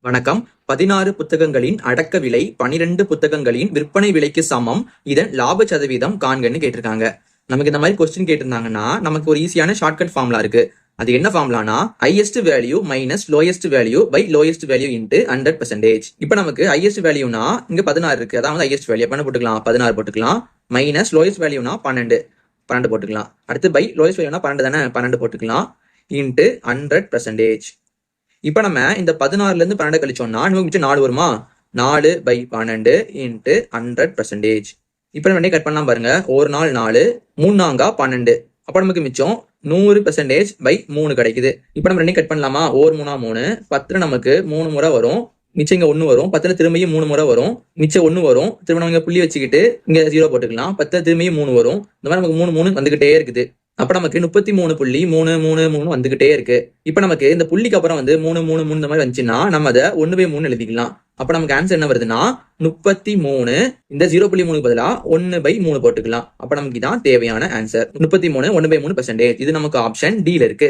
வணக்கம். 16 புத்தகங்களின் அடக்க விலை 12 புத்தகங்களின் விற்பனை விலைக்கு சமம். இதன் லாப சதவீதம் காண்கன்னு கேட்டிருக்காங்க. நமக்கு இந்த மாதிரி கொஸ்டின் கேட்டிருந்தாங்கன்னா நமக்கு ஒரு ஈஸியான ஷார்ட்கட் ஃபார்முலா இருக்கு. அது என்ன ஃபார்முலானா highest value minus lowest value by lowest value into 100%. இப்போ நமக்கு ஹையஸ்ட் வேல்யூனா இங்க 16 இருக்கு, அதாவது ஹையஸ்ட் வேல்யூ என்ன போட்டுக்கலாம், 16 போட்டுக்கலாம். மைனஸ் லோயஸ்ட் வேல்யூனா 12 போட்டுக்கலாம். அடுத்து பை லோயஸ்ட் வேல்யூனா 12 தானே, 12 போட்டுக்கலாம். இன்ட்டு 100%. இப்ப நம்ம இந்த 16ல இருந்து 12 கழிச்சோம்னா நமக்கு மிச்சம் 4 வருமா, 4/12 இன்ட்டு 100%. இப்ப நம்ம கட் பண்ணலாம் பாருங்க. ஒரு நாள் 4, 3 நாங்கா 12. அப்ப நமக்கு மிச்சம் 100% பை 3 கிடைக்குது. இப்ப நம்ம ரெண்டையும் கட் பண்ணலாமா, ஒரு 3 3, 10 நமக்கு 3 முறை வரும், மிச்சம் இங்க 1 வரும், 10 திரும்பியும் 3 முறை வரும், மிச்சம் 1 வரும். திரும்ப நம்ம புள்ளி வச்சுக்கிட்டு இங்க 0 போட்டுக்கலாம். 10 திரும்பியும் 3 வரும். இந்த மாதிரி நமக்கு 3 வந்துகிட்டே இருக்குது. அப்ப நமக்கு 33.333 வந்துகிட்டே இருக்கு. இப்ப நமக்கு இந்த புள்ளிக்கு அப்புறம் 3 இந்த மாதிரி வந்துச்சுன்னா நம்ம அதை 1/3 எழுதிக்கலாம். அப்ப நமக்கு ஆன்சர் என்ன வருதுன்னா 33. இந்த 0.3 பதிலா 1/3 போட்டுக்கலாம். அப்ப நமக்கு இதான் தேவையான ஆன்சர் 33 1/3%. இது நமக்கு ஆப்ஷன் டி ல இருக்கு.